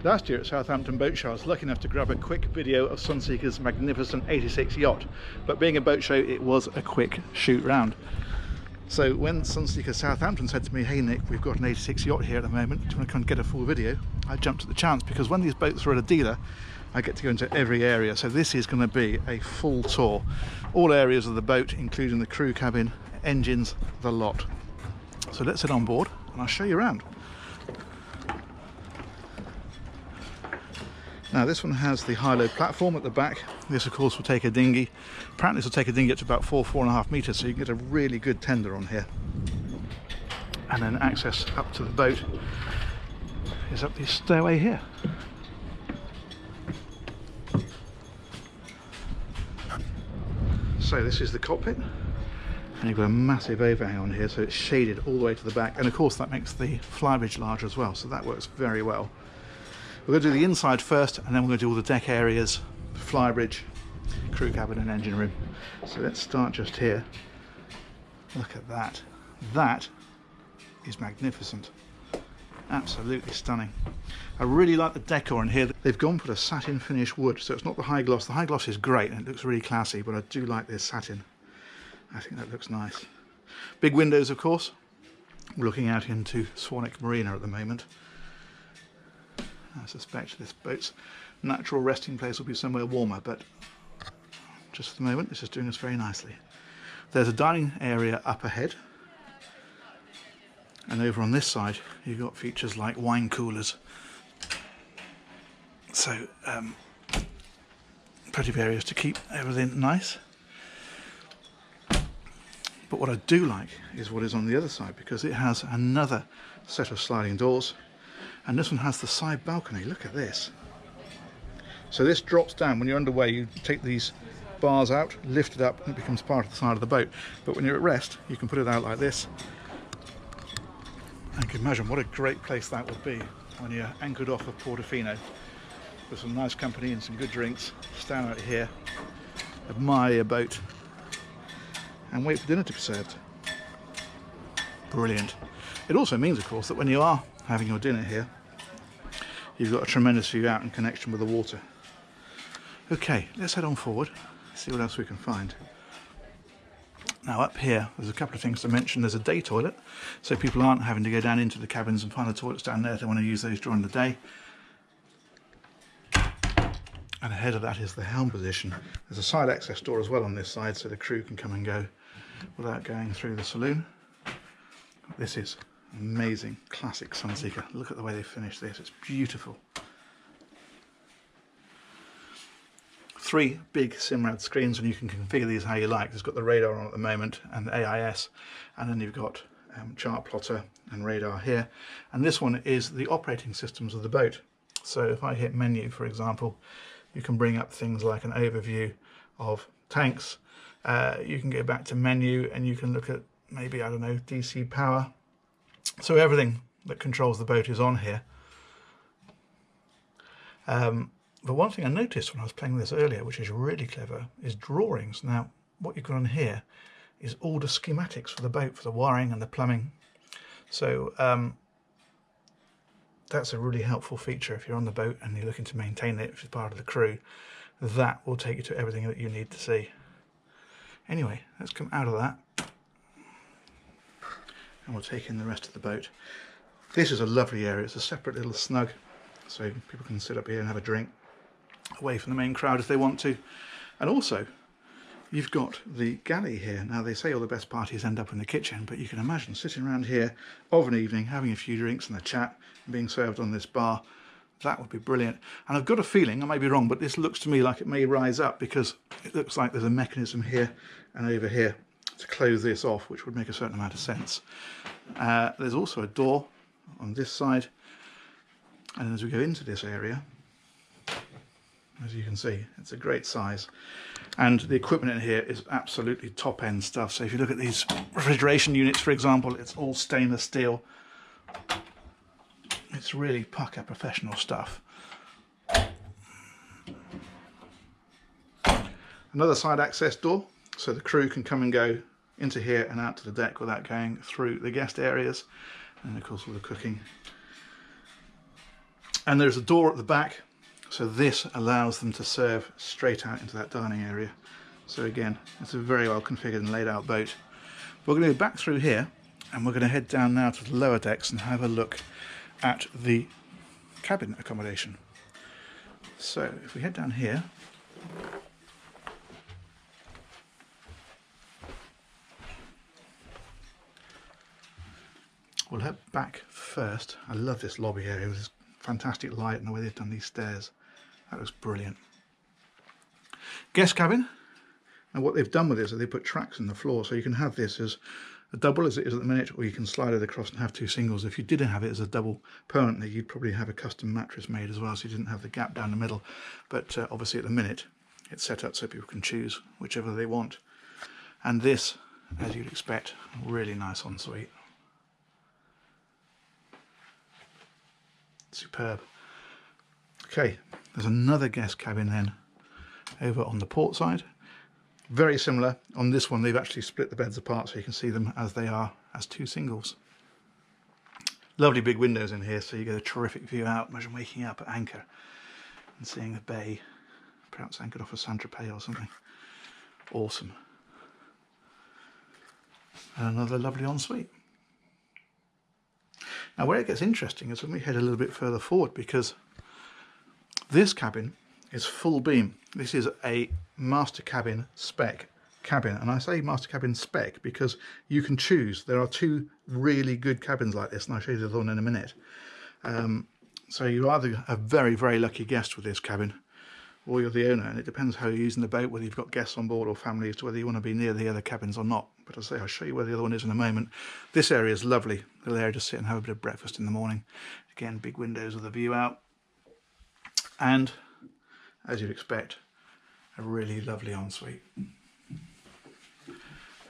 Last year at Southampton Boat Show I was lucky enough to grab a quick video of Sunseeker's magnificent 86 yacht, but being a boat show it was a quick shoot round. So when Sunseeker Southampton said to me, "Hey Nick, we've got an 86 yacht here at the moment, do you want to come and get a full video?" I jumped at the chance, because when these boats are at a dealer I get to go into every area. So this is going to be a full tour, all areas of the boat, including the crew cabin, engines, the lot. So let's head on board and I'll show you around. Now this one has the high-low platform at the back. This of course will take a dinghy. Apparently this will take a dinghy up to about 4.5 metres, so you can get a really good tender on here. And then access up to the boat is up this stairway here. So this is the cockpit, and you've got a massive overhang on here, so it's shaded all the way to the back, and of course that makes the Flybridge larger as well, so that works very well. We're going to do the inside first, and then we're going to do all the deck areas, Flybridge, crew cabin and engine room. So let's start just here. Look at that. That is magnificent. Absolutely stunning. I really like the decor in here. They've gone for a satin finish wood, so it's not the high gloss. The high gloss is great and it looks really classy, but I do like this satin. I think that looks nice. Big windows, of course. We're looking out into Swanwick Marina at the moment. I suspect this boat's natural resting place will be somewhere warmer, but just for the moment this is doing us very nicely. There's a dining area up ahead, and over on this side you've got features like wine coolers. So plenty of areas to keep everything nice. But what I do like is what is on the other side, because it has another set of sliding doors. And this one has the side balcony. Look at this. So this drops down. When you're underway, you take these bars out, lift it up, and it becomes part of the side of the boat. But when you're at rest, you can put it out like this. And you can imagine what a great place that would be when you're anchored off of Portofino with some nice company and some good drinks. Stand out here, admire your boat, and wait for dinner to be served. Brilliant. It also means, of course, that when you are having your dinner here, you've got a tremendous view out and connection with the water. Okay, let's head on forward, see what else we can find. Now up here, there's a couple of things to mention. There's a day toilet, so people aren't having to go down into the cabins and find the toilets down there if they want to use those during the day. And ahead of that is the helm position. There's a side access door as well on this side, so the crew can come and go without going through the saloon. This is amazing, classic Sunseeker. Look at the way they finished this, it's beautiful. 3 big Simrad screens, and you can configure these how you like. It's got the radar on at the moment and the AIS, and then you've got chart plotter and radar here. And this one is the operating systems of the boat. So if I hit menu, for example, you can bring up things like an overview of tanks. You can go back to menu and you can look at maybe, I don't know, DC power. So everything that controls the boat is on here. But one thing I noticed when I was playing this earlier, which is really clever, is drawings. Now, what you've got on here is all the schematics for the boat, for the wiring and the plumbing. So that's a really helpful feature if you're on the boat and you're looking to maintain it, if you're part of the crew. That will take you to everything that you need to see. Anyway, let's come out of that, and we'll take in the rest of the boat. This is a lovely area. It's a separate little snug, so people can sit up here and have a drink away from the main crowd if they want to. And also you've got the galley here. Now they say all the best parties end up in the kitchen, but you can imagine sitting around here of an evening having a few drinks and a chat and being served on this bar. That would be brilliant. And I've got a feeling, I may be wrong, but this looks to me like it may rise up, because it looks like there's a mechanism here and over here to close this off, which would make a certain amount of sense. There's also a door on this side, and as we go into this area, as you can see, it's a great size, and the equipment in here is absolutely top-end stuff. So if you look at these refrigeration units, for example, it's all stainless steel. It's really pucker professional stuff. Another side access door, so the crew can come and go into here and out to the deck without going through the guest areas, and of course all the cooking. And there's a door at the back, so this allows them to serve straight out into that dining area. So again, it's a very well configured and laid out boat. We're going to go back through here, and we're going to head down now to the lower decks and have a look at the cabin accommodation. So if we head down here, we'll head back first. I love this lobby area with this fantastic light and the way they've done these stairs. That looks brilliant. Guest cabin. And what they've done with this is they put tracks in the floor, so you can have this as a double as it is at the minute, or you can slide it across and have two singles. If you didn't have it as a double permanently, you'd probably have a custom mattress made as well, so you didn't have the gap down the middle. But obviously at the minute it's set up so people can choose whichever they want. And this, as you'd expect, really nice ensuite. Superb. Okay, there's another guest cabin then over on the port side. Very similar. On this one they've actually split the beds apart so you can see them as they are, as two singles. Lovely big windows in here, so you get a terrific view out. Imagine waking up at anchor and seeing the bay, perhaps anchored off of Saint-Tropez or something. Awesome. And another lovely ensuite. Now where it gets interesting is when we head a little bit further forward, because this cabin is full beam. This is a master cabin spec cabin, and I say master cabin spec because you can choose. There are two really good cabins like this, and I'll show you the other one in a minute. So you're either a very, very lucky guest with this cabin, or you're the owner, and it depends how you're using the boat, whether you've got guests on board or family, as to whether you want to be near the other cabins or not. But as I say, I'll show you where the other one is in a moment. This area is lovely. The area to sit and have a bit of breakfast in the morning. Again, big windows with a view out, and as you'd expect, a really lovely ensuite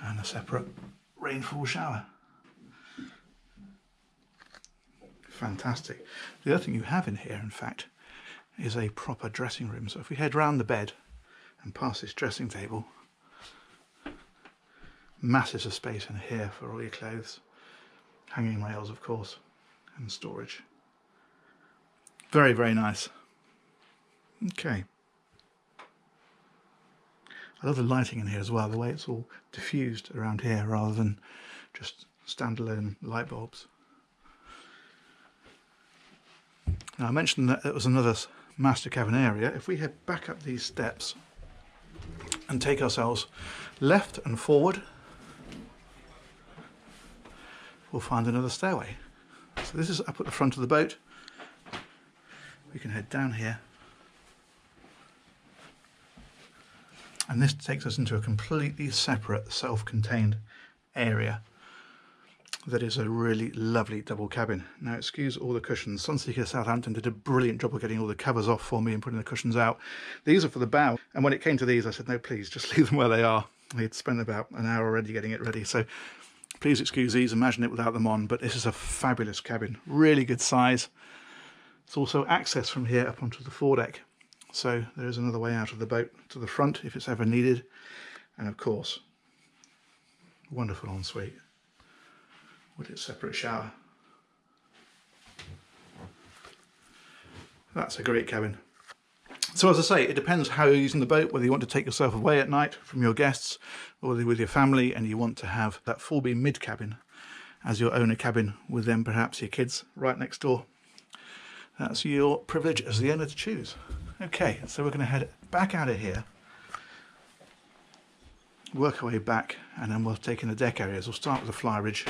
and a separate rainfall shower. Fantastic. The other thing you have in here, in fact, is a proper dressing room. So if we head round the bed and past this dressing table, masses of space in here for all your clothes, hanging rails of course, and storage. Very, very nice. Okay. I love the lighting in here as well, the way it's all diffused around here rather than just standalone light bulbs. Now I mentioned that it was another master cabin area. If we head back up these steps and take ourselves left and forward, we'll find another stairway. So this is up at the front of the boat. We can head down here, and this takes us into a completely separate self-contained area that is a really lovely double cabin. Now excuse all the cushions. Sunseeker Southampton did a brilliant job of getting all the covers off for me and putting the cushions out. These are for the bow, and when it came to these I said no, please just leave them where they are. We had spent about an hour already getting it ready, so please excuse these, imagine it without them on. But this is a fabulous cabin, really good size. It's also access from here up onto the foredeck, so there is another way out of the boat to the front if it's ever needed. And of course, wonderful ensuite with its separate shower. That's a great cabin. So as I say, it depends how you're using the boat, whether you want to take yourself away at night from your guests, or whether you're with your family and you want to have that full beam mid cabin as your owner cabin with them, perhaps your kids right next door. That's your privilege as the owner to choose. Okay, so we're going to head back out of here, work our way back, and then we'll take in the deck areas. We'll start with the Flybridge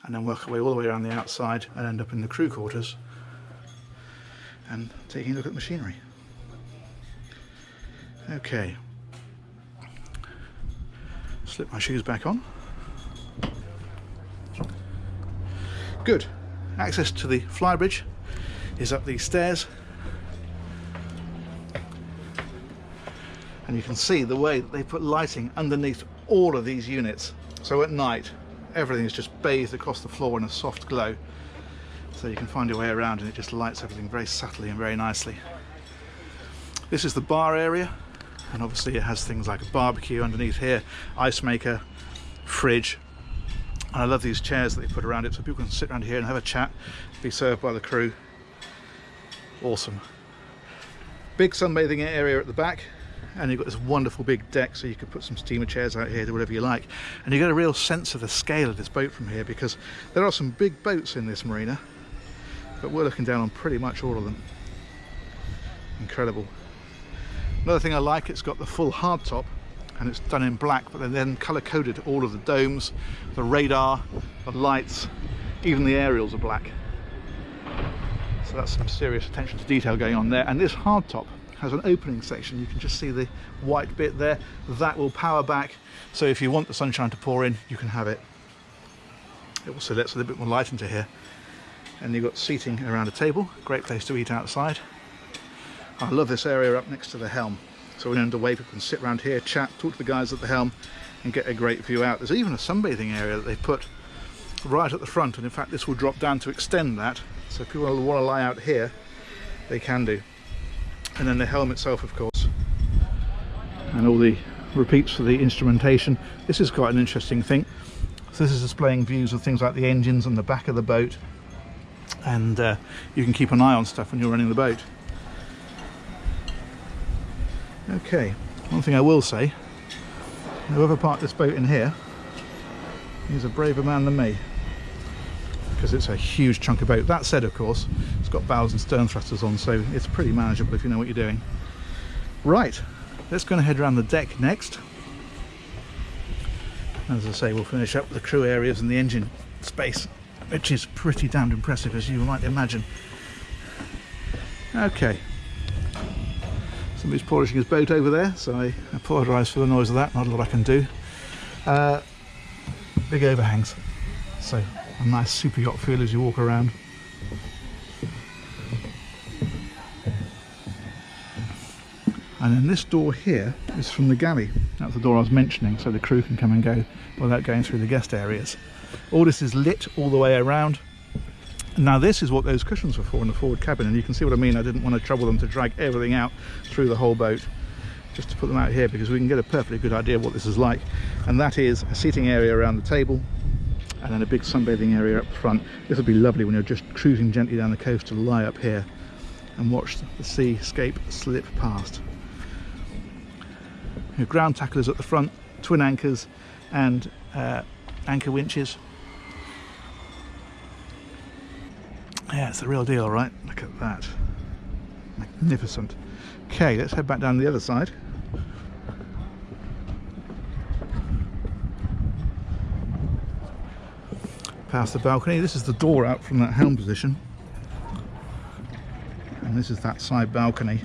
and then work our way all the way around the outside and end up in the crew quarters and taking a look at the machinery. Okay, slip my shoes back on. Good. Access to the Flybridge is up these stairs, and you can see the way that they put lighting underneath all of these units. So at night everything is just bathed across the floor in a soft glow, so you can find your way around and it just lights everything very subtly and very nicely. This is the bar area, and obviously it has things like a barbecue underneath here, ice maker, fridge, and I love these chairs that they put around it so people can sit around here and have a chat, be served by the crew. Awesome. Big sunbathing area at the back, and you've got this wonderful big deck, so you could put some steamer chairs out here, do whatever you like. And you get a real sense of the scale of this boat from here, because there are some big boats in this marina, but we're looking down on pretty much all of them. Incredible. Another thing I like, it's got the full hardtop, and it's done in black, but then colour coded all of the domes, the radar, the lights, even the aerials are black. So that's some serious attention to detail going on there. And this hardtop has an opening section. You can just see the white bit there. That will power back, so if you want the sunshine to pour in, you can have it. It also lets a little bit more light into here. And you've got seating around a table, great place to eat outside. I love this area up next to the helm. So when you're underway, people can sit around here, chat, talk to the guys at the helm, and get a great view out. There's even a sunbathing area that they've put right at the front, and in fact this will drop down to extend that. So if people want to lie out here, they can do. And then the helm itself, of course, and all the repeats for the instrumentation. This is quite an interesting thing. So this is displaying views of things like the engines and the back of the boat, and you can keep an eye on stuff when you're running the boat. Okay, one thing I will say, whoever parked this boat in here is a braver man than me, because it's a huge chunk of boat. That said, of course, it's got bows and stern thrusters on, so it's pretty manageable if you know what you're doing. Right, let's go and head around the deck next. As I say, we'll finish up the crew areas and the engine space, which is pretty damned impressive, as you might imagine. Okay, somebody's polishing his boat over there, so I apologise for the noise of that. Not a lot I can do. Big overhangs, so a nice super yacht feel as you walk around. And then this door here is from the galley. That's the door I was mentioning, so the crew can come and go without going through the guest areas. All this is lit all the way around. Now this is what those cushions were for in the forward cabin, and you can see what I mean. I didn't want to trouble them to drag everything out through the whole boat, just to put them out here, because we can get a perfectly good idea of what this is like. And that is a seating area around the table, and then a big sunbathing area up front. This would be lovely when you're just cruising gently down the coast to lie up here and watch the seascape slip past. Your ground tacklers at the front, twin anchors and anchor winches. Yeah, it's the real deal, right? Look at that. Magnificent. Okay, let's head back down the other side. Past the balcony. This is the door out from that helm position, and this is that side balcony.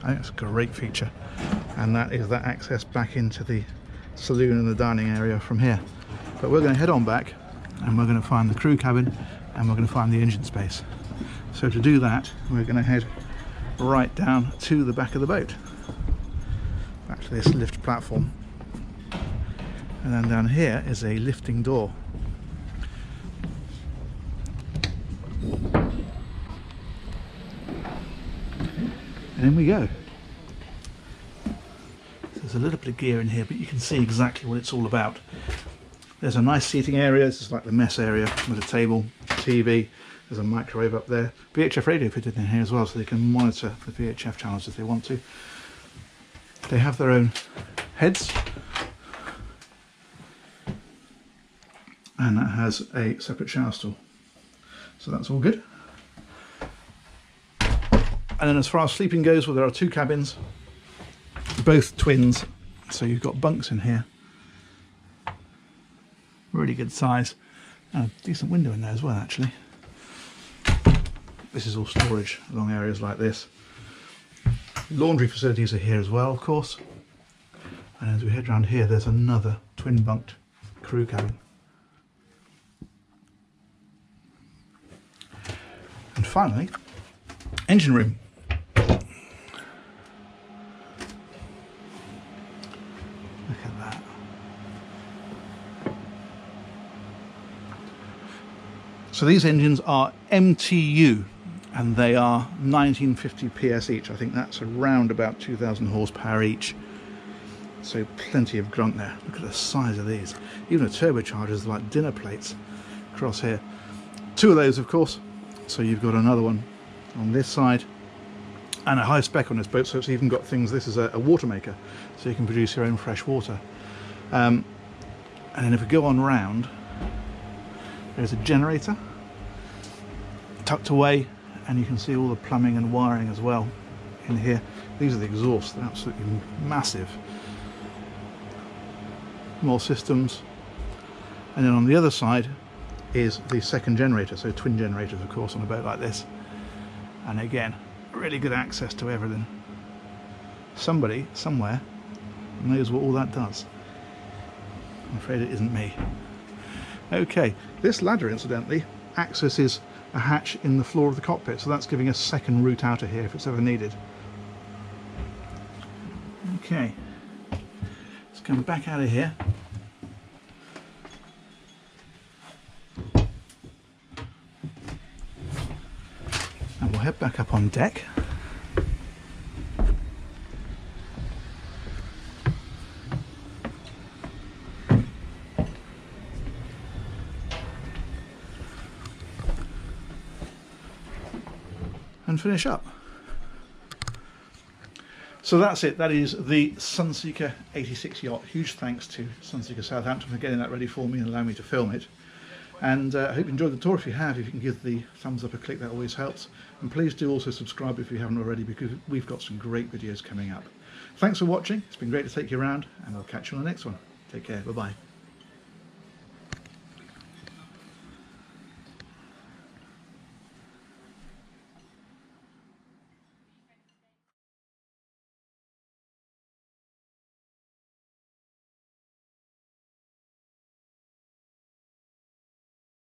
I think it's a great feature, and that is that access back into the saloon and the dining area from here. But we're going to head on back, and we're going to find the crew cabin, and we're going to find the engine space. So to do that, we're going to head right down to the back of the boat, back to this lift platform, and then down here is a lifting door. And in we go. There's a little bit of gear in here, but you can see exactly what it's all about. There's a nice seating area. This is like the mess area with a table, TV. There's a microwave up there. VHF radio fitted in here as well, so they can monitor the VHF channels if they want to. They have their own heads, and that has a separate shower stall. So that's all good. And then as far as sleeping goes, well, there are two cabins, both twins, so you've got bunks in here. Really good size, and a decent window in there as well, actually. This is all storage along areas like this. Laundry facilities are here as well, of course. And as we head around here, there's another twin bunked crew cabin. And finally, engine room. Look at that. So these engines are MTU, and they are 1950 PS each. I think that's around about 2,000 horsepower each. So plenty of grunt there. Look at the size of these. Even the turbochargers are like dinner plates across here. Two of those, of course. So you've got another one on this side, and a high spec on this boat, so it's even got things. This is a water maker, so you can produce your own fresh water. And then if we go on round, there's a generator tucked away, and you can see all the plumbing and wiring as well in here. These are the exhausts, they're absolutely massive. More systems, and then on the other side is the second generator, so twin generators of course on a boat like this. And again, really good access to everything. Somebody somewhere knows what all that does. I'm afraid it isn't me. Okay, this ladder incidentally accesses a hatch in the floor of the cockpit, so that's giving us second route out of here if it's ever needed. Okay, let's come back out of here. And we'll head back up on deck. And finish up. So that's it. That is the Sunseeker 86 yacht. Huge thanks to Sunseeker Southampton for getting that ready for me and allowing me to film it. And I hope you enjoyed the tour. If you have, if you can give the thumbs up a click, that always helps. And please do also subscribe if you haven't already, because we've got some great videos coming up. Thanks for watching. It's been great to take you around, and I'll catch you on the next one. Take care. Bye-bye.